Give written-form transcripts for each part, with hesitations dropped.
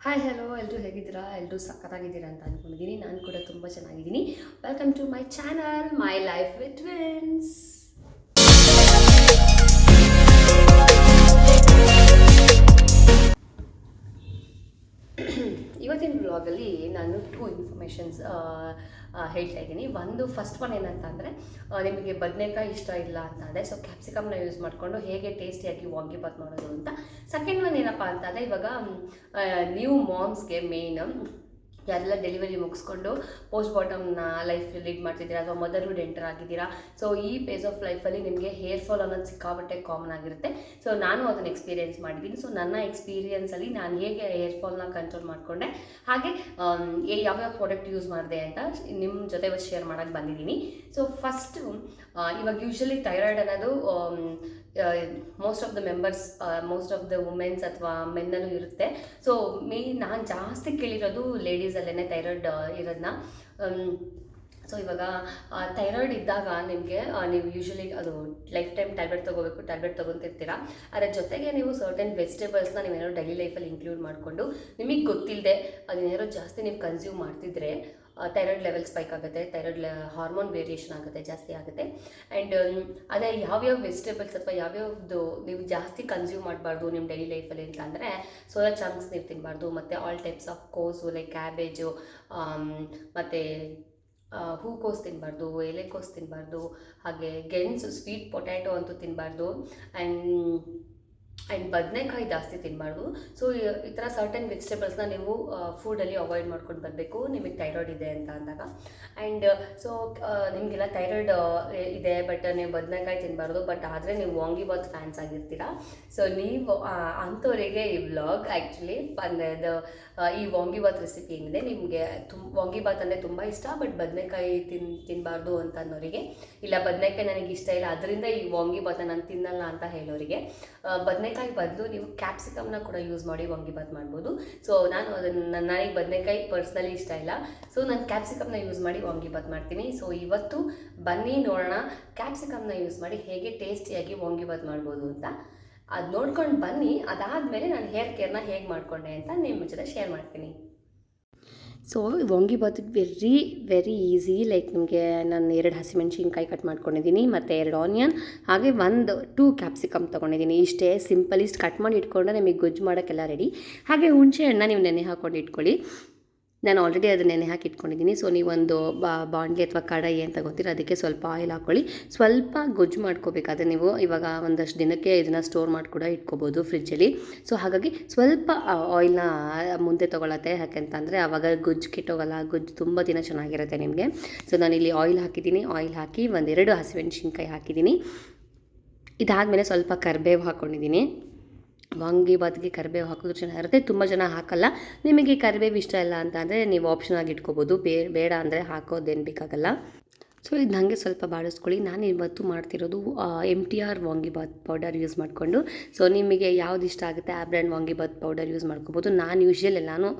Hi hello ಎಲ್ಲರೂ ಹೇಗಿದ್ದೀರಾ? ಎಲ್ಲರೂ ಸಖತ್ತಾಗಿದ್ದೀರಾ ಅಂತ ಅಂದ್ಕೊಂಡಿದ್ದೀನಿ. ನಾನು ಕೂಡ ತುಂಬ ಚೆನ್ನಾಗಿದ್ದೀನಿ. Welcome to my channel my life with twins. ಇವತ್ತಿನ ಬ್ಲಾಗಲ್ಲಿ ನಾನು ಟೂ ಇನ್ಫಾರ್ಮೇಷನ್ಸ್ ಹೇಳ್ತಾ ಇದ್ದೀನಿ. ಒಂದು ಫಸ್ಟ್ ಒನ್ ಏನಂತ ಅಂದರೆ, ನಿಮಗೆ ಬದನೆಕಾಯಿ ಇಷ್ಟ ಇಲ್ಲ ಅಂತ ಅಂದರೆ ಸೊ ಕ್ಯಾಪ್ಸಿಕಮ್ನ ಯೂಸ್ ಮಾಡಿಕೊಂಡು ಹೇಗೆ ಟೇಸ್ಟಿಯಾಗಿ ವಾಂಗಿಬಾತ್ ಮಾಡೋದು ಅಂತ. ಸೆಕೆಂಡ್ ಒನ್ ಏನಪ್ಪ ಅಂತ ಅಂದರೆ, ಇವಾಗ ನ್ಯೂ ಮಾಮ್ಸ್ಗೆ ಮೇನ್ ಯಾರೆಲ್ಲ ಡೆಲಿವರಿ ಮುಗಿಸ್ಕೊಂಡು ಪೋಸ್ಟ್ ಬಾಟಮ್ನ ಲೈಫ್ ಲೀಡ್ ಮಾಡ್ತಿದ್ದೀರಾ ಅಥವಾ ಮದರ್ಹುಡ್ ಎಂಟರ್ ಆಗಿದ್ದೀರಾ, ಸೊ ಈ ಫೇಸ್ ಆಫ್ ಲೈಫಲ್ಲಿ ನಿಮಗೆ ಹೇರ್ ಫಾಲ್ ಅನ್ನೋದು ಸಿಕ್ಕಾಬಟ್ಟೆ ಕಾಮನ್ ಆಗಿರುತ್ತೆ. ಸೊ ನಾನು ಅದನ್ನು ಎಕ್ಸ್ಪೀರಿಯೆನ್ಸ್ ಮಾಡಿದ್ದೀನಿ. ಸೊ ನನ್ನ ಎಕ್ಸ್ಪೀರಿಯೆನ್ಸಲ್ಲಿ ನಾನು ಹೇಗೆ ಹೇರ್ ಫಾಲ್ನ ಕಂಟ್ರೋಲ್ ಮಾಡಿಕೊಂಡೆ, ಹಾಗೆ ಯಾವ್ಯಾವ ಪ್ರಾಡಕ್ಟ್ ಯೂಸ್ ಮಾಡಿದೆ ಅಂತ ನಿಮ್ಮ ಜೊತೆ ಶೇರ್ ಮಾಡೋಕ್ಕೆ ಬಂದಿದ್ದೀನಿ. ಸೊ ಫಸ್ಟು, ಇವಾಗ ಯೂಶ್ವಲಿ ಥೈರಾಯ್ಡ್ ಅನ್ನೋದು most of the members, most of the womens ಅಥವಾ ಮೆನ್ನಲ್ಲೂ ಇರುತ್ತೆ. ಸೊ ನಾನು ಜಾಸ್ತಿ ಕೇಳಿರೋದು ಲೇಡೀಸಲ್ಲೇ ಥೈರಾಯ್ಡ್ ಇರೋದನ್ನ. ಸೊ ಇವಾಗ ಥೈರಾಯ್ಡ್ ಇದ್ದಾಗ ನಿಮಗೆ ನೀವು ಯೂಶ್ವಲಿ ಅದು ಲೈಫ್ ಟೈಮ್ ಟ್ಯಾಬ್ಲೆಟ್ ತೊಗೊತಿರ್ತೀರಾ. ಅದರ ಜೊತೆಗೆ ನೀವು ಸರ್ಟನ್ ವೆಜಿಟೇಬಲ್ಸ್ನ ನೀವೇನೋ ಡೈಲಿ ಲೈಫಲ್ಲಿ ಇನ್ಕ್ಲೂಡ್ ಮಾಡಿಕೊಂಡು ನಿಮಗೆ ಗೊತ್ತಿಲ್ಲದೆ ಅದನ್ನೇನೋ ಜಾಸ್ತಿ ನೀವು ಕನ್ಸ್ಯೂಮ್ ಮಾಡ್ತಿದ್ರೆ ಥೈರಾಯ್ಡ್ ಲೆವೆಲ್ ಸ್ಪೈಕ್ ಆಗುತ್ತೆ, ಥೈರಾಯ್ಡ್ ಹಾರ್ಮೋನ್ ವೇರಿಯೇಷನ್ ಆಗುತ್ತೆ, ಜಾಸ್ತಿ ಆಗುತ್ತೆ. ಆ್ಯಂಡ್ ಅದೇ ಯಾವ್ಯಾವ ವೆಜಿಟೇಬಲ್ಸ್ ಅಥವಾ ಯಾವ್ಯಾವ್ದು ನೀವು ಜಾಸ್ತಿ ಕನ್ಸ್ಯೂಮ್ ಮಾಡಬಾರ್ದು ನಿಮ್ಮ ಡೈಲಿ ಲೈಫಲ್ಲಿ ಅಂತ ಅಂದರೆ, ಸೋಯಾ ಚಂಕ್ಸ್ ನೀವು ತಿನ್ನಬಾರ್ದು, ಮತ್ತು ಆಲ್ ಟೈಪ್ಸ್ ಆಫ್ ಕೋಸು ಲೈಕ್ ಕ್ಯಾಬೇಜು, ಮತ್ತು ಹೂಕೋಸು ತಿನ್ನಬಾರ್ದು, ಎಲೆಕೋಸು ತಿನ್ನಬಾರ್ದು, ಹಾಗೆ ಗೆಣಸು ಸ್ವೀಟ್ ಪೊಟ್ಯಾಟೊ ಅಂತೂ ತಿನ್ನಬಾರ್ದು, ಆ್ಯಂಡ್ ಬದನೆಕಾಯಿ ಜಾಸ್ತಿ ತಿನ್ನಬಾರ್ದು. ಸೊ ಈ ಥರ ಸರ್ಟನ್ ವೆಜಿಟೇಬಲ್ಸ್ನ ನೀವು ಫುಡಲ್ಲಿ ಅವಾಯ್ಡ್ ಮಾಡ್ಕೊಂಡು ಬರಬೇಕು ನಿಮಗೆ ಥೈರಾಯ್ಡ್ ಇದೆ ಅಂತ ಅಂದಾಗ. ಆ್ಯಂಡ್ ಸೊ ನಿಮಗೆಲ್ಲ ಥೈರಾಯ್ಡ್ ಇದೆ ಬಟ್ ನೀವು ಬದನೆಕಾಯಿ ತಿನ್ನಬಾರ್ದು, ಬಟ್ ಆದರೆ ನೀವು ವಾಂಗಿಬಾತ್ ಫ್ಯಾನ್ಸ್ ಆಗಿರ್ತೀರಾ. ಸೊ ನೀವು ಅಂಥವರಿಗೆ ಈ ವ್ಲಾಗ್ ಆ್ಯಕ್ಚುಲಿ ಅಂದರೆ ಈ ವಾಂಗಿಬಾತ್ ರೆಸಿಪಿ ಏನಿದೆ, ನಿಮಗೆ ವಾಂಗಿಬಾತ್ ಅಂದರೆ ತುಂಬ ಇಷ್ಟ ಬಟ್ ಬದನೆಕಾಯಿ ತಿನ್ನಬಾರ್ದು ಅಂತ ಅನ್ನೋರಿಗೆ, ಇಲ್ಲ ಬದನೆಕಾಯಿ ನನಗೆ ಇಷ್ಟ ಇಲ್ಲ ಅದರಿಂದ ಈ ವಾಂಗಿಬಾತ್ನ ನಾನು ತಿನ್ನಲ್ಲ ಅಂತ ಹೇಳೋರಿಗೆ, ಬದನೆಕಾಯಿ ಬದಲು ನೀವು ಕ್ಯಾಪ್ಸಿಕಮ್ನ ಕೂಡ ಯೂಸ್ ಮಾಡಿ ವಾಂಗಿಬಾತ್ ಮಾಡ್ಬೋದು. ಸೊ ನನಗೆ ಬದನೆಕಾಯಿ ಪರ್ಸ್ನಲಿ ಇಷ್ಟ ಇಲ್ಲ, ಸೊ ನಾನು ಕ್ಯಾಪ್ಸಿಕಮ್ನ ಯೂಸ್ ಮಾಡಿ ವಾಂಗಿಬಾತ್ ಮಾಡ್ತೀನಿ. ಸೊ ಇವತ್ತು ಬನ್ನಿ ನೋಡೋಣ ಕ್ಯಾಪ್ಸಿಕಮ್ನ ಯೂಸ್ ಮಾಡಿ ಹೇಗೆ ಟೇಸ್ಟಿಯಾಗಿ ವಾಂಗಿಬಾತ್ ಮಾಡ್ಬೋದು ಅಂತ. ಅದು ನೋಡ್ಕೊಂಡು ಬನ್ನಿ. ಅದಾದಮೇಲೆ ನಾನು ಹೇರ್ ಕೇರ್ನ ಹೇಗೆ ಮಾಡಿಕೊಂಡೆ ಅಂತ ನಿಮ್ಮ ಜೊತೆ ಶೇರ್ ಮಾಡ್ತೀನಿ. ಸೊ ವಾಂಗಿಬಾತಿಗೆ ವೆರಿ ಈಸಿ. ಲೈಕ್ ನಿಮಗೆ ನಾನು 2 ಹಸಿಮೆಣ್ಸಿನ್ಕಾಯಿ ಕಟ್ ಮಾಡ್ಕೊಂಡಿದ್ದೀನಿ, ಮತ್ತು 2 ಆನಿಯನ್, ಹಾಗೆ 2 ಕ್ಯಾಪ್ಸಿಕಮ್ ತೊಗೊಂಡಿದ್ದೀನಿ. ಇಷ್ಟೇ ಸಿಂಪಲ್. ಇಷ್ಟು ಕಟ್ ಮಾಡಿ ಇಟ್ಕೊಂಡ್ರೆ ನಿಮಗೆ ಗೊಜ್ಜು ಮಾಡೋಕ್ಕೆಲ್ಲ ರೆಡಿ. ಹಾಗೆ ಹುಣಸೆ ಹಣ್ಣು ನೀವು ನೆನೆ ಹಾಕ್ಕೊಂಡು ಇಟ್ಕೊಳ್ಳಿ. ನಾನು ಆಲ್ರೆಡಿ ಅದನ್ನ ನೆನೆ ಹಾಕಿ ಇಟ್ಕೊಂಡಿದ್ದೀನಿ. ಸೊ ನೀವೊಂದು ಬಾಣಲೆ ಅಥವಾ ಕಡಾಯಿ ಅಂತ ಗೊತ್ತಿರೋ ಅದಕ್ಕೆ ಸ್ವಲ್ಪ ಆಯಿಲ್ ಹಾಕ್ಕೊಳ್ಳಿ. ಸ್ವಲ್ಪ ಗೊಜ್ಜು ಮಾಡ್ಕೋಬೇಕಾದ್ರೆ ನೀವು ಇವಾಗ ಒಂದಷ್ಟು ದಿನಕ್ಕೆ ಇದನ್ನು ಸ್ಟೋರ್ ಮಾಡಿ ಕೂಡ ಇಟ್ಕೋಬೋದು ಫ್ರಿಜ್ಜಲ್ಲಿ. ಸೊ ಹಾಗಾಗಿ ಸ್ವಲ್ಪ ಆಯಿಲ್ನ ಮುಂದೆ ತೊಗೊಳತ್ತೆ, ಯಾಕೆಂತಂದರೆ ಆವಾಗ ಗೊಜ್ಜು ಕೆಟ್ಟೋಗಲ್ಲ, ಗೊಜ್ಜು ತುಂಬ ದಿನ ಚೆನ್ನಾಗಿರುತ್ತೆ ನಿಮಗೆ. ಸೊ ನಾನಿಲ್ಲಿ ಆಯಿಲ್ ಹಾಕಿದ್ದೀನಿ. ಆಯಿಲ್ ಹಾಕಿ 2 ಹಸಿಮೆಣ್ಸಿನ್ಕಾಯಿ ಹಾಕಿದ್ದೀನಿ. ಇದಾದಮೇಲೆ ಸ್ವಲ್ಪ ಕರಿಬೇವು ಹಾಕ್ಕೊಂಡಿದ್ದೀನಿ. ವಾಂಗಿಬಾತ್ಗೆ ಕರಿಬೇವು ಹಾಕಿದ್ರು ಚೆನ್ನಾಗಿರುತ್ತೆ. ತುಂಬ ಜನ ಹಾಕಲ್ಲ. ನಿಮಗೆ ಕರಿಬೇವು ಇಷ್ಟ ಇಲ್ಲ ಅಂತ ಅಂದರೆ ನೀವು ಆಪ್ಷನ್ ಆಗಿ ಇಟ್ಕೋಬೋದು, ಬೇಡ ಅಂದರೆ ಹಾಕೋದೇನು ಬೇಕಾಗಲ್ಲ. ಸೊ ಇದು ಹಾಗೆ ಸ್ವಲ್ಪ ಬಾಡಿಸ್ಕೊಳ್ಳಿ. ನಾನು ಇವತ್ತು ಮಾಡ್ತಿರೋದು MTR ವಾಂಗಿಬಾತ್ ಪೌಡರ್ ಯೂಸ್ ಮಾಡಿಕೊಂಡು. ಸೊ ನಿಮಗೆ ಯಾವ್ದು ಇಷ್ಟ ಆಗುತ್ತೆ ಆ ಬ್ರ್ಯಾಂಡ್ ವಾಂಗಿಬಾತ್ ಪೌಡರ್ ಯೂಸ್ ಮಾಡ್ಕೋಬೋದು. ನಾನು ಯೂಶ್ವಲ್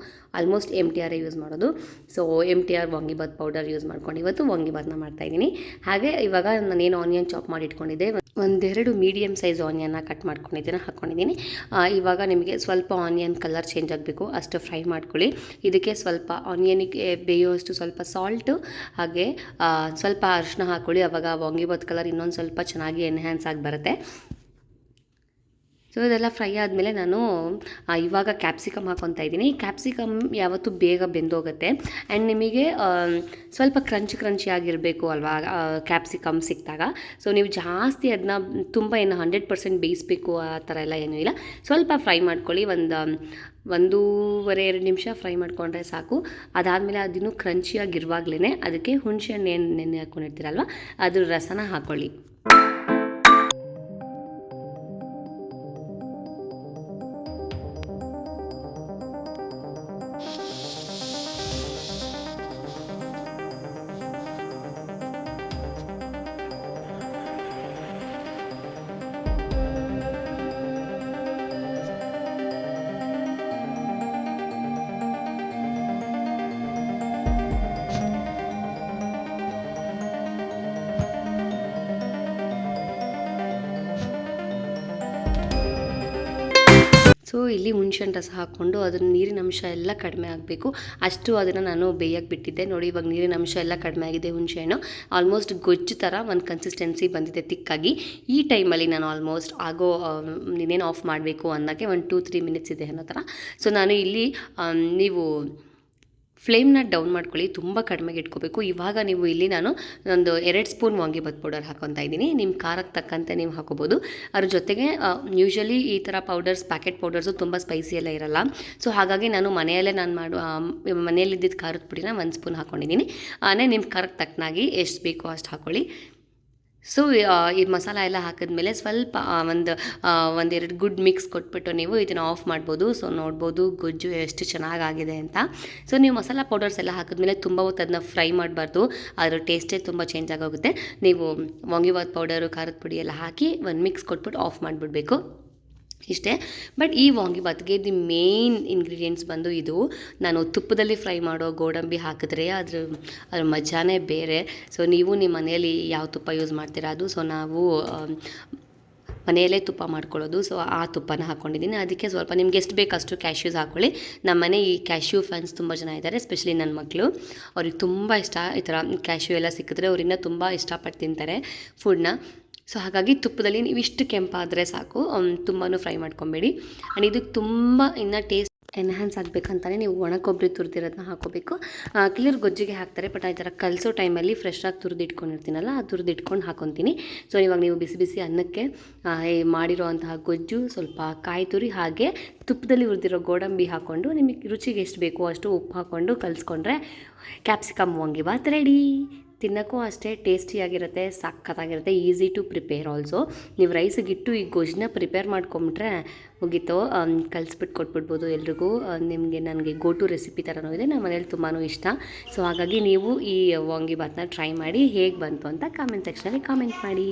ಆಲ್ಮೋಸ್ಟ್ MTR ಯೂಸ್ ಮಾಡೋದು. So MTR vangibath powder use ಮಾಡ್ಕೊಂಡು ಇವತ್ತು ವಾಂಗಿಬಾತ್ನ ಮಾಡ್ತಾಯಿದ್ದೀನಿ. ಹಾಗೆ ಇವಾಗ ನಾನೇನು ಆನಿಯನ್ ಚಾಪ್ ಮಾಡಿ ಇಟ್ಕೊಂಡಿದ್ದೆ, 1-2 ಮೀಡಿಯಮ್ ಸೈಜ್ ಆನಿಯನ್ನ ಕಟ್ ಮಾಡ್ಕೊಂಡಿದ್ದೀನಿ, ಹಾಕ್ಕೊಂಡಿದ್ದೀನಿ. ಇವಾಗ ನಿಮಗೆ ಸ್ವಲ್ಪ ಆನಿಯನ್ ಕಲರ್ ಚೇಂಜ್ ಆಗಬೇಕು ಅಷ್ಟು ಫ್ರೈ ಮಾಡ್ಕೊಳ್ಳಿ. ಇದಕ್ಕೆ ಸ್ವಲ್ಪ ಆನಿಯನಿಗೆ ಬೇಯುವಷ್ಟು ಸ್ವಲ್ಪ ಸಾಲ್ಟು, ಹಾಗೆ ಸ್ವಲ್ಪ ಅರಿಶಿನ ಹಾಕ್ಕೊಳ್ಳಿ. ಆವಾಗ ವಾಂಗಿಬಾತ್ ಕಲರ್ ಇನ್ನೊಂದು ಸ್ವಲ್ಪ ಚೆನ್ನಾಗಿ ಎನ್ಹ್ಯಾನ್ಸ್ ಆಗಿ ಬರುತ್ತೆ. ಸೊ ಇದೆಲ್ಲ ಫ್ರೈ ಆದಮೇಲೆ ನಾನು ಇವಾಗ ಕ್ಯಾಪ್ಸಿಕಮ್ ಹಾಕ್ಕೊತಾ ಇದ್ದೀನಿ. ಕ್ಯಾಪ್ಸಿಕಮ್ ಯಾವತ್ತೂ ಬೇಗ ಬೆಂದೋಗುತ್ತೆ. ಆ್ಯಂಡ್ ನಿಮಗೆ ಸ್ವಲ್ಪ ಕ್ರಂಚಿ ಆಗಿರಬೇಕು ಅಲ್ವಾ ಕ್ಯಾಪ್ಸಿಕಮ್ ಸಿಕ್ಕಿದಾಗ. ಸೊ ನೀವು ಜಾಸ್ತಿ ಅದನ್ನ ತುಂಬ 100% ಬೇಯಿಸಬೇಕು ಆ ಥರ ಎಲ್ಲ ಏನೂ ಇಲ್ಲ. ಸ್ವಲ್ಪ ಫ್ರೈ ಮಾಡ್ಕೊಳ್ಳಿ. 1-2 ನಿಮಿಷ ಫ್ರೈ ಮಾಡಿಕೊಂಡ್ರೆ ಸಾಕು. ಅದಾದಮೇಲೆ ಅದಿನ್ನೂ ಕ್ರಂಚಿಯಾಗಿರುವಾಗಲೇ ಅದಕ್ಕೆ ಹುಣಸೆ ಹಣ್ಣು ಏನು ನೆನೆ ಹಾಕ್ಕೊಂಡಿರ್ತೀರಲ್ವ ಅದ್ರ ರಸನ ಹಾಕ್ಕೊಳ್ಳಿ. ಸೊ ಇಲ್ಲಿ ಹುಣ್ಸೆಹಣ್ಣು ರಸ ಹಾಕ್ಕೊಂಡು ಅದನ್ನು ನೀರಿನ ಅಂಶ ಎಲ್ಲ ಕಡಿಮೆ ಆಗಬೇಕು, ಅಷ್ಟು ಅದನ್ನು ನಾನು ಬೇಯಕ್ಕೆ ಬಿಟ್ಟಿದ್ದೆ. ನೋಡಿ ಇವಾಗ ನೀರಿನ ಅಂಶ ಎಲ್ಲ ಕಡಿಮೆ ಆಗಿದೆ, ಹುಣಸೆಹಣ್ಣು ಆಲ್ಮೋಸ್ಟ್ ಗೊಜ್ಜು ಥರ ಒಂದು ಕನ್ಸಿಸ್ಟೆನ್ಸಿ ಬಂದಿದೆ ತಿಕ್ಕಾಗಿ. ಈ ಟೈಮಲ್ಲಿ ನಾನು ಆಲ್ಮೋಸ್ಟ್ ಇನ್ನೇನು ಆಫ್ ಮಾಡಬೇಕು ಅಂದಾಗೆ ಒಂದು 2-3 ಮಿನಿಟ್ಸ್ ಇದೆ ಅನ್ನೋ ಥರ. ಸೊ ನಾನು ಇಲ್ಲಿ ನೀವು ಫ್ಲೇಮ್ನ ಡೌನ್ ಮಾಡ್ಕೊಳ್ಳಿ, ತುಂಬ ಕಡಿಮೆಗೆ ಇಟ್ಕೋಬೇಕು. ಇವಾಗ ನೀವು ಇಲ್ಲಿ ನಾನು ಒಂದು 2 ಸ್ಪೂನ್ ವಾಂಗಿಬಾತ್ ಪೌಡರ್ ಹಾಕೊತಾ ಇದ್ದೀನಿ. ನಿಮ್ಮ ಖಾರಕ್ಕೆ ತಕ್ಕಂತೆ ನೀವು ಹಾಕೋಬೋದು. ಅದ್ರ ಜೊತೆಗೆ ಯೂಶ್ವಲಿ ಈ ಥರ ಪೌಡರ್ಸ್, ಪ್ಯಾಕೆಟ್ ಪೌಡರ್ಸು ತುಂಬ ಸ್ಪೈಸಿ ಎಲ್ಲ ಇರಲ್ಲ. ಸೊ ಹಾಗಾಗಿ ನಾನು ಮನೆಯಲ್ಲಿದ್ದಿದ್ದು ಖಾರದ ಪುಡಿನ 1 ಸ್ಪೂನ್ ಹಾಕ್ಕೊಂಡಿದ್ದೀನಿ. ನಿಮ್ಮ ಖಾರಕ್ಕೆ ತಕ್ಕನಾಗಿ ಎಷ್ಟು ಬೇಕೋ ಅಷ್ಟು ಹಾಕ್ಕೊಳ್ಳಿ. ಸೊ ಈ ಮಸಾಲ ಎಲ್ಲ ಹಾಕಿದ್ಮೇಲೆ ಸ್ವಲ್ಪ ಒಂದೆರಡು ಗುಡ್ ಮಿಕ್ಸ್ ಕೊಟ್ಬಿಟ್ಟು ನೀವು ಇದನ್ನು ಆಫ್ ಮಾಡ್ಬೋದು. ಸೊ ನೋಡ್ಬೋದು ಗೊಜ್ಜು ಎಷ್ಟು ಚೆನ್ನಾಗಾಗಿದೆ ಅಂತ. ಸೊ ನೀವು ಮಸಾಲ ಪೌಡರ್ಸ್ ಎಲ್ಲ ಹಾಕಿದ್ಮೇಲೆ ತುಂಬ ಹೊತ್ತು ಅದನ್ನ ಫ್ರೈ ಮಾಡಬಾರ್ದು, ಅದರ ಟೇಸ್ಟೇ ತುಂಬ ಚೇಂಜ್ ಆಗೋಗುತ್ತೆ. ನೀವು ವಾಂಗಿಬಾತ್ ಪೌಡರು, ಖಾರದ ಪುಡಿ ಎಲ್ಲ ಹಾಕಿ ಒಂದು ಮಿಕ್ಸ್ ಕೊಟ್ಬಿಟ್ಟು ಆಫ್ ಮಾಡಿಬಿಡ್ಬೇಕು, ಇಷ್ಟೇ. ಬಟ್ ಈ ವಾಂಗಿಬಾತ್ಗೆ ದಿ ಮೇನ್ ಇಂಗ್ರೀಡಿಯೆಂಟ್ಸ್ ಬಂದು ಇದು. ನಾನು ತುಪ್ಪದಲ್ಲಿ ಫ್ರೈ ಮಾಡೋ ಗೋಡಂಬಿ ಹಾಕಿದ್ರೆ ಅದ್ರ ಮಜಾನೇ ಬೇರೆ. ಸೊ ನೀವು ನಿಮ್ಮ ಮನೆಯಲ್ಲಿ ಯಾವ ತುಪ್ಪ ಯೂಸ್ ಮಾಡ್ತೀರಾ ಅದು. ಸೊ ನಾವು ಮನೆಯಲ್ಲೇ ತುಪ್ಪ ಮಾಡ್ಕೊಳ್ಳೋದು. ಸೊ ಆ ತುಪ್ಪನ ಹಾಕ್ಕೊಂಡಿದ್ದೀನಿ. ಅದಕ್ಕೆ ಸ್ವಲ್ಪ ನಿಮ್ಗೆ ಎಷ್ಟು ಬೇಕು ಅಷ್ಟು ಕ್ಯಾಶ್ಯೂಸ್ ಹಾಕ್ಕೊಳ್ಳಿ. ನಮ್ಮ ಮನೆ ಈ ಕ್ಯಾಶ್ಯೂ ಫ್ಯಾನ್ಸ್ ತುಂಬ ಜನ ಇದ್ದಾರೆ, ಎಸ್ಪೆಷಲಿ ನನ್ನ ಮಕ್ಕಳು. ಅವ್ರಿಗೆ ತುಂಬ ಇಷ್ಟ ಈ ಥರ ಕ್ಯಾಶ್ಯೂ ಎಲ್ಲ ಸಿಕ್ಕಿದ್ರೆ, ಅವ್ರನ್ನ ತುಂಬ ಇಷ್ಟಪಟ್ಟು ತಿಂತಾರೆ ಫುಡ್ನ. ಸೊ ಹಾಗಾಗಿ ತುಪ್ಪದಲ್ಲಿ ನೀವು ಇಷ್ಟು ಕೆಂಪಾದರೆ ಸಾಕು, ತುಂಬಾ ಫ್ರೈ ಮಾಡ್ಕೊಬೇಡಿ. ಆ್ಯಂಡ್ ಇದಕ್ಕೆ ತುಂಬ ಇನ್ನು ಟೇಸ್ಟ್ ಎನ್ಹ್ಯಾನ್ಸ್ ಆಗಬೇಕಂತಾನೆ ನೀವು ಒಣ ಕೊಬ್ಬರಿ ತುರಿದಿರೋದನ್ನ ಹಾಕೋಬೇಕು. ಕೆಲವರು ಗೊಜ್ಜಿಗೆ ಹಾಕ್ತಾರೆ, ಬಟ್ ಈ ಥರ ಕಲಿಸೋ ಟೈಮಲ್ಲಿ ಫ್ರೆಶ್ಶಾಗಿ ತುರಿದಿಟ್ಕೊಂಡಿರ್ತೀನಲ್ಲ, ಆ ತುರಿದಿಟ್ಕೊಂಡು ಹಾಕೊತೀನಿ. ಸೊ ಇವಾಗ ನೀವು ಬಿಸಿ ಬಿಸಿ ಅನ್ನಕ್ಕೆ ಮಾಡಿರೋ ಅಂತಹ ಗೊಜ್ಜು, ಸ್ವಲ್ಪ ಕಾಯಿ ತುರಿ, ಹಾಗೆ ತುಪ್ಪದಲ್ಲಿ ಹುರಿದಿರೋ ಗೋಡಂಬಿ ಹಾಕ್ಕೊಂಡು ನಿಮಗೆ ರುಚಿಗೆ ಎಷ್ಟು ಬೇಕೋ ಅಷ್ಟು ಉಪ್ಪು ಹಾಕ್ಕೊಂಡು ಕಲಿಸ್ಕೊಂಡ್ರೆ ಕ್ಯಾಪ್ಸಿಕಮ್ ವಾಂಗಿಬಾತ್ ರೆಡಿ. ತಿನ್ನೋಕ್ಕೂ ಅಷ್ಟೇ ಟೇಸ್ಟಿಯಾಗಿರುತ್ತೆ, ಸಖತ್ತಾಗಿರುತ್ತೆ, ಈಸಿ ಟು ಪ್ರಿಪೇರ್ ಆಲ್ಸೋ. ನೀವು ರೈಸಿಗಿಟ್ಟು ಈ ಗೊಜ್ಜನ್ನ ಪ್ರಿಪೇರ್ ಮಾಡ್ಕೊಂಬಿಟ್ರೆ ಮುಗೀತು, ಕಲಿಸ್ಬಿಟ್ಟು ಕೊಟ್ಬಿಡ್ಬೋದು ಎಲ್ರಿಗೂ. ನನಗೆ ಗೋ ಟು ರೆಸಿಪಿ ಥರನೂ ಇದೆ, ನಮ್ಮ ಮನೇಲಿ ತುಂಬಾ ಇಷ್ಟ. ಸೊ ಹಾಗಾಗಿ ನೀವು ಈ ವಾಂಗಿಬಾತ್ನ ಟ್ರೈ ಮಾಡಿ, ಹೇಗೆ ಬಂತು ಅಂತ ಕಾಮೆಂಟ್ ಸೆಕ್ಷನಲ್ಲಿ ಕಾಮೆಂಟ್ ಮಾಡಿ.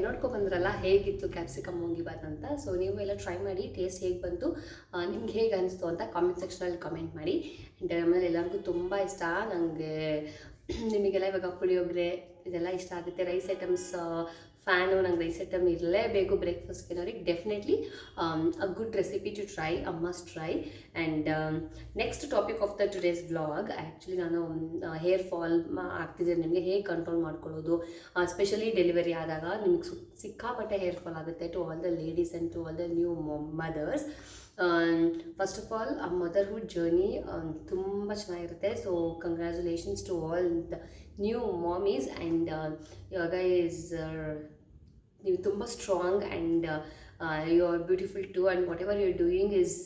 ನೋಡ್ಕೊಬಂದ್ರಲ್ಲ ಹೇಗಿತ್ತು ಕ್ಯಾಪ್ಸಿಕಮ್ ವಾಂಗಿಬಾತ್ ಅಂತ. ಸೊ ನೀವು ಎಲ್ಲ ಟ್ರೈ ಮಾಡಿ, ಟೇಸ್ಟ್ ಹೇಗೆ ಬಂತು, ನಿಮ್ಗೆ ಹೇಗೆ ಅನಿಸ್ತು ಅಂತ ಕಾಮೆಂಟ್ ಸೆಕ್ಷನಲ್ಲಿ ಕಾಮೆಂಟ್ ಮಾಡಿ. ಆ್ಯಂಡ್ ಆಮೇಲೆ ಎಲ್ಲರಿಗೂ ತುಂಬ ಇಷ್ಟ. ನನಗೆ ನಿಮಗೆಲ್ಲ ಇವಾಗ ಪುಳಿಯೋಗರೆ ಇದೆಲ್ಲ ಇಷ್ಟ ಆಗುತ್ತೆ. ರೈಸ್ ಐಟಮ್ಸ್ ಫ್ಯಾನು, ನಂಗೆ ರೈಸ್ ಐಟಮ್ ಇರಲೇಬೇಕು ಬ್ರೇಕ್ಫಾಸ್ಟ್ಗೆ ಅನ್ನೋರಿಗೆ definitely a good recipe to try, a must try. And next topic of the today's vlog, actually ನಾನು ಹೇರ್ ಫಾಲ್ ಆಗ್ತಿದ್ರೆ ನಿಮಗೆ ಹೇಗೆ ಕಂಟ್ರೋಲ್ ಮಾಡ್ಕೊಳ್ಳೋದು, ಸ್ಪೆಷಲಿ ಡೆಲಿವರಿ ಆದಾಗ ನಿಮಗೆ ಸಿಕ್ಕಾಪಟ್ಟೆ ಹೇರ್ ಫಾಲ್ ಆಗುತ್ತೆ. To all the ladies and to all the new mothers, first of all a motherhood journey ತುಂಬ ಚೆನ್ನಾಗಿರುತ್ತೆ. So congratulations to all the new mommies. And ಇವಾಗ ನೀವು ತುಂಬ strong and you are beautiful too, and whatever you are doing is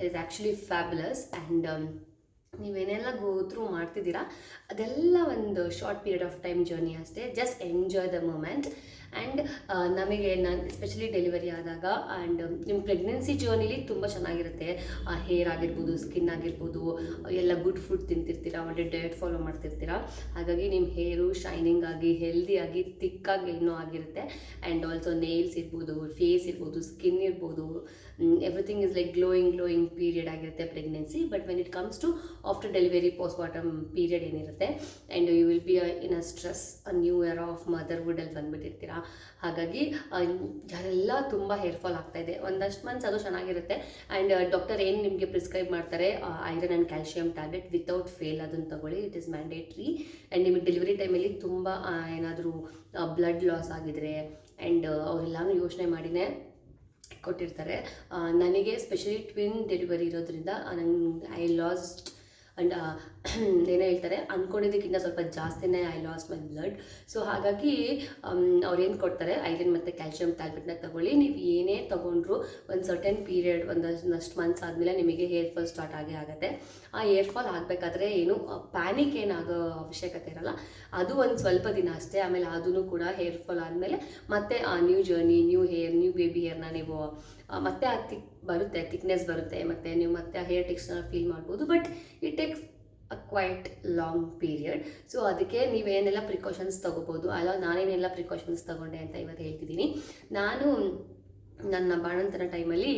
actually fabulous. And ನೀವೇನೆಲ್ಲ go through ಮಾಡ್ತಿದ್ದೀರಾ ಅದೆಲ್ಲ ಒಂದು short period of time journey ಅಷ್ಟೇ. Just enjoy the moment. And ನಮಗೆ especially delivery ಆದಾಗ ಆ್ಯಂಡ್ ನಿಮ್ಮ pregnancy ಜರ್ನಿಲಿ ತುಂಬ ಚೆನ್ನಾಗಿರುತ್ತೆ. ಹೇರ್ ಆಗಿರ್ಬೋದು, ಸ್ಕಿನ್ ಆಗಿರ್ಬೋದು, ಎಲ್ಲ ಗುಡ್ ಫುಡ್ ತಿಂತಿರ್ತೀರ, ಒಳ್ಳೆ ಡಯಟ್ ಫಾಲೋ ಮಾಡ್ತಿರ್ತೀರ. ಹಾಗಾಗಿ ನಿಮ್ಮ ಹೇರು ಶೈನಿಂಗ್ ಆಗಿ, ಹೆಲ್ದಿಯಾಗಿ, ತಿಕ್ಕಾಗಿ ಇನ್ನೂ ಆಗಿರುತ್ತೆ. ಆ್ಯಂಡ್ ಆಲ್ಸೋ ನೇಲ್ಸ್ ಇರ್ಬೋದು, ಫೇಸ್ ಇರ್ಬೋದು, ಸ್ಕಿನ್ ಇರ್ಬೋದು, everything is like glowing period ಆಗಿರುತ್ತೆ pregnancy. But when it comes to after delivery, post mortem period ಏನಿರುತ್ತೆ, and you will be in a stress, a new year of ಮದರ್ಹುಡಲ್ಲಿ ಬಂದುಬಿಟ್ಟಿರ್ತೀರ. ಹಾಗಾಗಿ ಯಾರೆಲ್ಲ ತುಂಬ ಹೇರ್ ಫಾಲ್ ಆಗ್ತಾಯಿದೆ, ಒಂದಷ್ಟು ಮಂತ್ಸ್ ಅದು ಚೆನ್ನಾಗಿರುತ್ತೆ. ಆ್ಯಂಡ್ ಡಾಕ್ಟರ್ ಏನು ನಿಮಗೆ ಪ್ರಿಸ್ಕ್ರೈಬ್ ಮಾಡ್ತಾರೆ, iron and calcium tablet without fail, ಅದನ್ನು ತಗೊಳ್ಳಿ, ಇಟ್ ಈಸ್ ಮ್ಯಾಂಡೇಟ್ರಿ. ಆ್ಯಂಡ್ ನಿಮಗೆ ಡೆಲಿವರಿ ಟೈಮಲ್ಲಿ ತುಂಬ ಏನಾದರೂ ಬ್ಲಡ್ ಲಾಸ್ ಆಗಿದರೆ, ಆ್ಯಂಡ್ ಅವರೆಲ್ಲನೂ ಯೋಚನೆ ಮಾಡಿನೇ ಕೊಟ್ಟಿರ್ತಾರೆ. ನನಗೆ ಸ್ಪೆಷಲಿ ಟ್ವಿನ್ ಡೆಲಿವರಿ ಇರೋದ್ರಿಂದ ನಂಗೆ ಐ ಲಾಸ್ಟ್ ಆ್ಯಂಡ್ ಏನೋ ಹೇಳ್ತಾರೆ, ಅಂದ್ಕೊಂಡಿದ್ದಕ್ಕಿಂತ ಸ್ವಲ್ಪ ಜಾಸ್ತಿನೇ I lost my blood. So ಹಾಗಾಗಿ ಅವ್ರೇನು ಕೊಡ್ತಾರೆ, ಐರನ್ ಮತ್ತು ಕ್ಯಾಲ್ಶಿಯಂ ಟ್ಯಾಬ್ಲೆಟ್ನ ತಗೊಳ್ಳಿ. ನೀವು ಏನೇ ತೊಗೊಂಡ್ರು ಒಂದು ಸರ್ಟೆನ್ ಪೀರಿಯಡ್, ಒಂದಷ್ಟು ಮಂತ್ಸ್ ಆದಮೇಲೆ ನಿಮಗೆ ಹೇರ್ ಫಾಲ್ ಸ್ಟಾರ್ಟ್ ಆಗುತ್ತೆ. ಆ ಹೇರ್ ಫಾಲ್ ಆಗಬೇಕಾದ್ರೆ ಏನು ಪ್ಯಾನಿಕ್ ಏನಾಗೋ ಅವಶ್ಯಕತೆ ಇರಲ್ಲ, ಅದು ಒಂದು ಸ್ವಲ್ಪ ದಿನ ಅಷ್ಟೇ. ಆಮೇಲೆ ಅದೂ ಕೂಡ ಹೇರ್ ಫಾಲ್ ಆದಮೇಲೆ ಮತ್ತೆ ಆ new journey, new hair, new baby ಹೇರ್ನ ನೀವು ಮತ್ತೆ ಆ ಥಿಕ್ನೆಸ್ ಬರುತ್ತೆ, ಮತ್ತು ನೀವು ಮತ್ತೆ ಆ ಹೇರ್ ಟೆಕ್ಸ್ಚರ್ನ ಫೀಲ್ ಮಾಡ್ಬೋದು. But it takes quite long period. So ಅದಕ್ಕೆ ನೀವೇನೆಲ್ಲ ಪ್ರಿಕಾಷನ್ಸ್ ತೊಗೋಬೋದು, ಅಲ್ಲ ನಾನೇನೆಲ್ಲ ಪ್ರಿಕಾಷನ್ಸ್ ತೊಗೊಂಡೆ ಅಂತ ಇವತ್ತು ಹೇಳ್ತಿದ್ದೀನಿ. ನಾನು ನನ್ನ ಬಾಣಂತನ ಟೈಮಲ್ಲಿ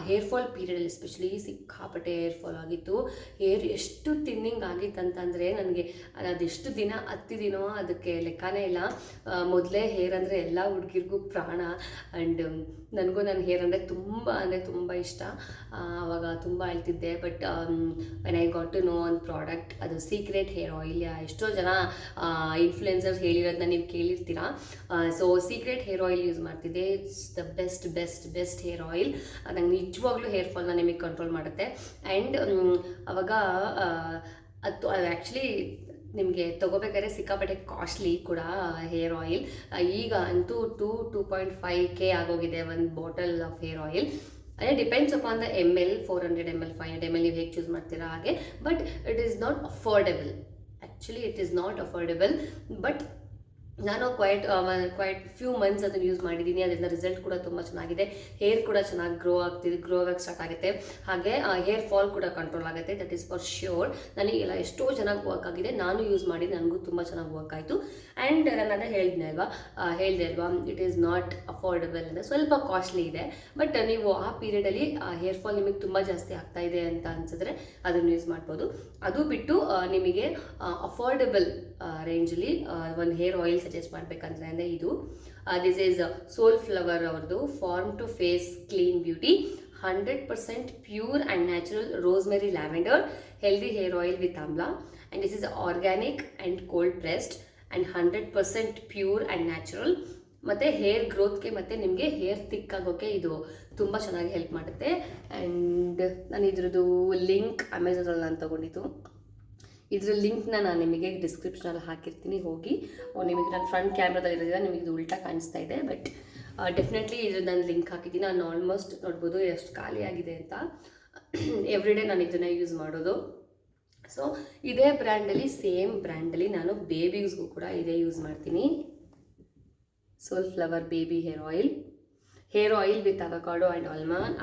ಹೇರ್ ಫಾಲ್ ಪೀರಿಯಡಲ್ಲಿ ಎಸ್ಪೆಷಲಿ ಸಿಕ್ಕಾಪಟ್ಟೆ ಹೇರ್ ಫಾಲ್ ಆಗಿತ್ತು. ಹೇರ್ ಎಷ್ಟು ಥಿನ್ನಿಂಗ್ ಆಗಿತ್ತಂತಂದರೆ ನನಗೆ ಅದೆಷ್ಟು ದಿನ ಹತ್ತಿದಿನೋ ಅದಕ್ಕೆ ಲೆಕ್ಕನೇ ಇಲ್ಲ. ಮೊದಲೇ ಹೇರ್ ಅಂದರೆ ಎಲ್ಲ ಹುಡುಗಿರಿಗೂ ಪ್ರಾಣ. ಆ್ಯಂಡ್ ನನಗೂ ನನ್ನ ಹೇರ್ ಅಂದರೆ ತುಂಬ ಇಷ್ಟ. ಆವಾಗ ತುಂಬ ಹೇಳ್ತಿದ್ದೆ. But when I got to know ಒಂದು ಪ್ರಾಡಕ್ಟ್, ಅದು ಸೀಕ್ರೆಟ್ ಹೇರ್ ಆಯಿಲ್. ಎಷ್ಟೋ ಜನ ಇನ್ಫ್ಲುಯೆನ್ಸರ್ಸ್ ಹೇಳಿರೋದನ್ನ ನೀವು ಕೇಳಿರ್ತೀರಾ. So secret hair oil use ಮಾಡ್ತಿದ್ದೆ. It's the best hair oil. ನಂಗೆ ನಿಜವಾಗ್ಲೂ ಹೇರ್ ಫಾಲ್ನ ನಿಮಗೆ ಕಂಟ್ರೋಲ್ ಮಾಡುತ್ತೆ. ಆ್ಯಂಡ್ ಅವಾಗ ಅದು ಆ್ಯಕ್ಚುಲಿ ನಿಮಗೆ ತೊಗೋಬೇಕಾದ್ರೆ ಸಿಕ್ಕಾಪಟ್ಟೆ ಕಾಸ್ಟ್ಲಿ ಕೂಡ ಹೇರ್ ಆಯಿಲ್. ಈಗ ಅಂತೂ 2.5K ಆಗೋಗಿದೆ ಒಂದು ಬಾಟಲ್ ಆಫ್ ಹೇರ್ ಆಯಿಲ್. ಅದೇ depends upon the ML, 400 ml 500 ml ನೀವು ಹೇಗೆ ಚೂಸ್ ಮಾಡ್ತೀರಾ ಹಾಗೆ. But it is not affordable. Actually it is not affordable. But ನಾನು ಕ್ವೈಟ್ ಫ್ಯೂ ಮಂತ್ಸ್ ಅದನ್ನು ಯೂಸ್ ಮಾಡಿದ್ದೀನಿ. ಅದರಿಂದ ರಿಸಲ್ಟ್ ಕೂಡ ತುಂಬ ಚೆನ್ನಾಗಿದೆ. ಹೇರ್ ಕೂಡ ಚೆನ್ನಾಗಿ ಗ್ರೋ ಆಗೋಕ್ಕೆ ಸ್ಟಾರ್ಟ್ ಆಗುತ್ತೆ. ಹಾಗೆ ಹೇರ್ ಫಾಲ್ ಕೂಡ ಕಂಟ್ರೋಲ್ ಆಗುತ್ತೆ. That is for sure. ನನಗೆಲ್ಲ ಎಷ್ಟೋ ಚೆನ್ನಾಗಿ ವರ್ಕ್ ಆಗಿದೆ. ನಾನು ಯೂಸ್ ಮಾಡಿ ನನಗೂ ತುಂಬ ಚೆನ್ನಾಗಿ ವರ್ಕ್ ಆಯಿತು. ಆ್ಯಂಡ್ ನಾನು ಅದೇ ಹೇಳಿದೆ ಅಲ್ವಾ, ಇಟ್ ಈಸ್ ನಾಟ್ ಅಫೋರ್ಡೆಬಲ್ ಅಂದರೆ ಸ್ವಲ್ಪ ಕಾಸ್ಟ್ಲಿ ಇದೆ. ಬಟ್ ನೀವು ಆ ಪೀರಿಯಡಲ್ಲಿ ಹೇರ್ ಫಾಲ್ ನಿಮಗೆ ತುಂಬ ಜಾಸ್ತಿ ಆಗ್ತಾ ಇದೆ ಅಂತ ಅನಿಸಿದ್ರೆ ಅದನ್ನು ಯೂಸ್ ಮಾಡ್ಬೋದು. ಅದು ಬಿಟ್ಟು ನಿಮಗೆ ಅಫೋರ್ಡೆಬಲ್ ರೇಂಜಲ್ಲಿ ಒಂದು ಹೇರ್ ಆಯಿಲ್ ಸಜೆಸ್ಟ್ ಮಾಡಬೇಕಂದ್ರೆ ಅಂದರೆ ಇದು ದಿಸ್ ಈಸ್ ಸೋಲ್ಫ್ಲವರ್ ಅವ್ರದ್ದು farm to face clean beauty 100% pure and natural rosemary lavender healthy hair oil with amla. And this is organic and cold pressed and 100% pure and natural. ಮತ್ತು hair ಗ್ರೋತ್ಗೆ ಮತ್ತು ನಿಮಗೆ hair thick ಆಗೋಕ್ಕೆ ಇದು ತುಂಬ ಚೆನ್ನಾಗಿ help ಮಾಡುತ್ತೆ. ಆ್ಯಂಡ್ ನಾನು ಇದ್ರದ್ದು ಲಿಂಕ್ ಅಮೆಝಾನಲ್ಲಿ ನಾನು ತೊಗೊಂಡಿದ್ದು. ಇದ್ರ ಲಿಂಕ್ನ ನಾನು ನಿಮಗೆ ಡಿಸ್ಕ್ರಿಪ್ಷನಲ್ಲಿ ಹಾಕಿರ್ತೀನಿ, ಹೋಗಿ. ನಿಮಗೆ ನಾನು ಫ್ರಂಟ್ ಕ್ಯಾಮ್ರಾದಲ್ಲಿ ಇರೋದ್ರಿಂದ ನಿಮಗೆ ಇದು ಉಲ್ಟಾ ಕಾಣಿಸ್ತಾ ಇದೆ. ಬಟ್ ಡೆಫಿನೆಟ್ಲಿ ಇದ್ರ ನಾನು ಲಿಂಕ್ ಹಾಕಿದ್ದೀನಿ. ನಾನು ಆಲ್ಮೋಸ್ಟ್ ನೋಡ್ಬೋದು ಎಷ್ಟು ಖಾಲಿ ಆಗಿದೆ ಅಂತ. ಎವ್ರಿಡೇ ನಾನು ಇದನ್ನು ಯೂಸ್ ಮಾಡೋದು. ಸೊ ಇದೇ ಬ್ರ್ಯಾಂಡಲ್ಲಿ, ಸೇಮ್ ಬ್ರ್ಯಾಂಡಲ್ಲಿ ನಾನು ಬೇಬೀಸ್ಗೂ ಕೂಡ ಇದೇ ಯೂಸ್ ಮಾಡ್ತೀನಿ. Soulflower baby hair oil with avocado and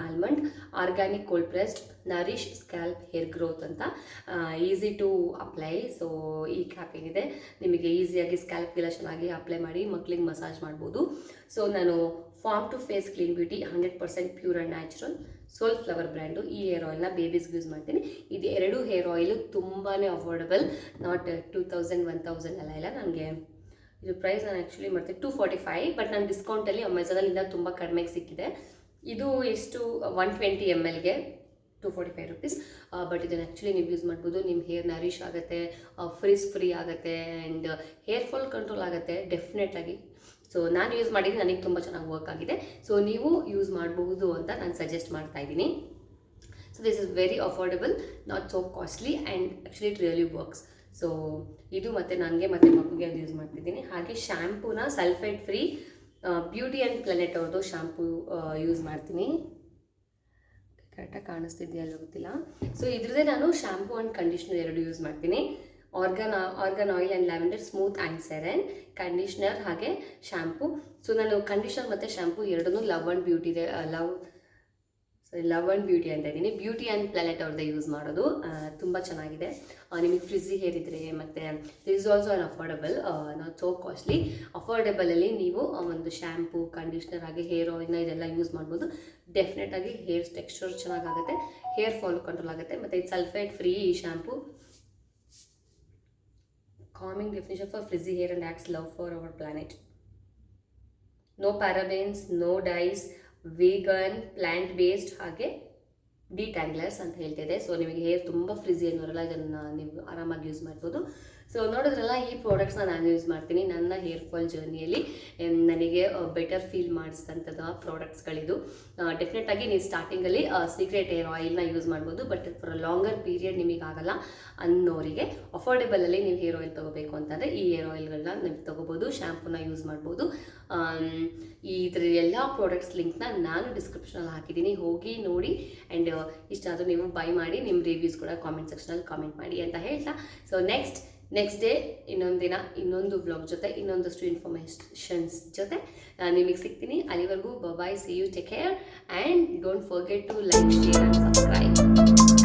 almond organic cold pressed nourish scalp hair growth ಅಂತ. Easy to apply. ಸೊ ಈ ಕ್ಯಾಪ್ ಏನಿದೆ ನಿಮಗೆ ಈಸಿಯಾಗಿ ಸ್ಕ್ಯಾಲ್ಪ್ಗೆಲ್ಲ ಚೆನ್ನಾಗಿ ಅಪ್ಲೈ ಮಾಡಿ ಮಕ್ಳಿಗೆ ಮಸಾಜ್ ಮಾಡ್ಬೋದು. ಸೊ ನಾನು farm to face clean beauty 100% pure and natural Soulflower brand ಈ ಹೇರ್ ಆಯಿಲ್ನ ಬೇಬೀಸ್ಗೆ ಯೂಸ್ ಮಾಡ್ತೀನಿ. ಇದು ಎರಡು ಹೇರ್ ಆಯಿಲು ತುಂಬಾ ಅಫೋರ್ಡೆಬಲ್. ನಾಟ್ 2000 1000 ಎಲ್ಲ ಇಲ್ಲ. ನನಗೆ ಇದು ಪ್ರೈಸ್ ನಾನು ಆ್ಯಕ್ಚುಲಿ ಮಾಡ್ತೀನಿ 245. ಬಟ್ ನಾನು ಡಿಸ್ಕೌಂಟಲ್ಲಿ ಅಮೆಝಾನಲ್ಲಿಂದ ತುಂಬ ಕಡಿಮೆಗೆ ಸಿಕ್ಕಿದೆ. ಇದು ಎಷ್ಟು 120 mlಗೆ 245 rupees. ಬಟ್ ಇದನ್ನು ಆ್ಯಕ್ಚುಲಿ ನೀವು ಯೂಸ್ ಮಾಡ್ಬೋದು. ನಿಮ್ಮ ಹೇರ್ ನರಿಶ್ ಆಗುತ್ತೆ, ಫ್ರೀ ಆಗುತ್ತೆ, ಆ್ಯಂಡ್ ಹೇರ್ ಫಾಲ್ ಕಂಟ್ರೋಲ್ ಆಗುತ್ತೆ ಡೆಫಿನೆಟಾಗಿ. ಸೊ ನಾನು ಯೂಸ್ ಮಾಡಿದ್ದೀನಿ, ನನಗೆ ತುಂಬ ಚೆನ್ನಾಗಿ ವರ್ಕ್ ಆಗಿದೆ. ಸೊ ನೀವು ಯೂಸ್ ಮಾಡಬಹುದು ಅಂತ ನಾನು ಸಜೆಸ್ಟ್ ಮಾಡ್ತಾ ಇದ್ದೀನಿ. So this is very affordable, not so costly, and actually it really works. So ಇದು ಮತ್ತು ನನಗೆ ಮತ್ತು ಮಗುಗೆ ಅದು ಯೂಸ್ ಮಾಡ್ತಿದ್ದೀನಿ. ಹಾಗೆ ಶ್ಯಾಂಪೂನ sulphate free beauty and planet ಅವ್ರದ್ದು ಶ್ಯಾಂಪೂ ಯೂಸ್ ಮಾಡ್ತೀನಿ. ಕರೆಕ್ಟಾಗಿ ಕಾಣಿಸ್ತಿದೆಯಲ್ಲ ಗೊತ್ತಿಲ್ಲ. ಸೊ ಇದ್ರದ್ದೇ ನಾನು ಶ್ಯಾಂಪೂ ಆ್ಯಂಡ್ ಕಂಡೀಷ್ನರ್ ಎರಡು ಯೂಸ್ ಮಾಡ್ತೀನಿ. Argan oil and lavender smooth and serene conditioner ಹಾಗೆ ಶ್ಯಾಂಪೂ. ಸೊ ನಾನು ಕಂಡೀಷ್ನರ್ ಮತ್ತು ಶ್ಯಾಂಪೂ ಎರಡನ್ನೂ ಲವ್ ಆ್ಯಂಡ್ ಬ್ಯೂಟಿ ಅಂತ ಇದ್ದೀನಿ. ಬ್ಯೂಟಿ ಆ್ಯಂಡ್ ಪ್ಲಾನೆಟ್ ಅವ್ರದ್ದೇ ಯೂಸ್ ಮಾಡೋದು. ತುಂಬ ಚೆನ್ನಾಗಿದೆ. ನಿಮಗೆ ಫ್ರಿಝಿ ಹೇರ್ ಇದ್ದರೆ, ಮತ್ತು this is also on affordable, not so costly. ಅಫೋರ್ಡೆಬಲಲ್ಲಿ ನೀವು ಒಂದು ಶ್ಯಾಂಪೂ, ಕಂಡೀಷ್ನರ್ ಹಾಗೆ ಹೇರ್ ಆಯಿಲ್ನ ಇದೆಲ್ಲ ಯೂಸ್ ಮಾಡ್ಬೋದು. ಡೆಫಿನೆಟಾಗಿ ಹೇರ್ ಟೆಕ್ಸ್ಚರ್ ಚೆನ್ನಾಗಾಗುತ್ತೆ, ಹೇರ್ ಫಾಲ್ ಕಂಟ್ರೋಲ್ ಆಗುತ್ತೆ. ಮತ್ತು ಇದು ಸಲ್ಫೇಟ್ ಫ್ರೀ ಈ shampoo. Coming definition for frizzy hair and acts love for our planet. No parabens, no dyes, vegan, plant based ಹಾಗೆ ಡಿಟ್ಯಾಂಗ್ಲರ್ಸ್ ಅಂತ ಹೇಳ್ತಿದೆ. ಸೊ ನಿಮಗೆ ಹೇರ್ ತುಂಬ ಫ್ರಿಝಿ ಅನ್ನೋರಲ್ಲ ಇದನ್ನು ನೀವು ಆರಾಮಾಗಿ ಯೂಸ್ ಮಾಡ್ಬೋದು. ಸೊ ನೋಡಿದ್ರಲ್ಲ, ಈ ಪ್ರಾಡಕ್ಟ್ಸ್ನ ನಾನು ಯೂಸ್ ಮಾಡ್ತೀನಿ ನನ್ನ ಹೇರ್ ಫಾಲ್ ಜರ್ನಿಯಲ್ಲಿ. ನನಗೆ ಬೆಟರ್ ಫೀಲ್ ಮಾಡಿಸಿದಂಥದ್ದು ಪ್ರಾಡಕ್ಟ್ಸ್ಗಳಿದು. ಡೆಫಿನೆಟಾಗಿ ನೀವು ಸ್ಟಾರ್ಟಿಂಗಲ್ಲಿ ಸೀಕ್ರೆಟ್ ಹೇರ್ ಆಯಿಲ್ನ ಯೂಸ್ ಮಾಡ್ಬೋದು. ಬಟ್ ಫಾರ್ ಲಾಂಗರ್ ಪೀರಿಯಡ್ ನಿಮಗಾಗಲ್ಲ ಅನ್ನೋರಿಗೆ ಅಫೋರ್ಡೆಬಲಲ್ಲಿ ನೀವು ಹೇರ್ ಆಯಿಲ್ ತೊಗೋಬೇಕು ಅಂತಂದರೆ ಈ ಹೇರ್ ಆಯಿಲ್ಗಳನ್ನ ನೀವು ತೊಗೋಬೋದು. ಶ್ಯಾಂಪೂನ ಯೂಸ್ ಮಾಡ್ಬೋದು. ಇದ್ರ ಎಲ್ಲ ಪ್ರಾಡಕ್ಟ್ಸ್ ಲಿಂಕ್ನ ನಾನು ಡಿಸ್ಕ್ರಿಪ್ಷನಲ್ಲಿ ಹಾಕಿದ್ದೀನಿ, ಹೋಗಿ ನೋಡಿ. ಆ್ಯಂಡ್ ಇಷ್ಟ ಆದರೂ ನೀವು ಬೈ ಮಾಡಿ, ನಿಮ್ಮ ರಿವ್ಯೂಸ್ ಕೂಡ ಕಾಮೆಂಟ್ ಸೆಕ್ಷನಲ್ಲಿ ಕಾಮೆಂಟ್ ಮಾಡಿ ಅಂತ ಹೇಳ್ತಾ, ಸೊ ನೆಕ್ಸ್ಟ್ ಡೇ ಇನ್ನೊಂದು ದಿನ ಇನ್ನೊಂದು ವ್ಲಾಗ್ ಜೊತೆ ಇನ್ನೊಂದಷ್ಟು ಇನ್ಫಾರ್ಮೇಷನ್ಸ್ ಜೊತೆ ನಿಮಗೆ ಸಿಗ್ತೀನಿ. ಅಲ್ಲಿವರೆಗೂ bye, see you, take care, and don't forget to like, share and subscribe.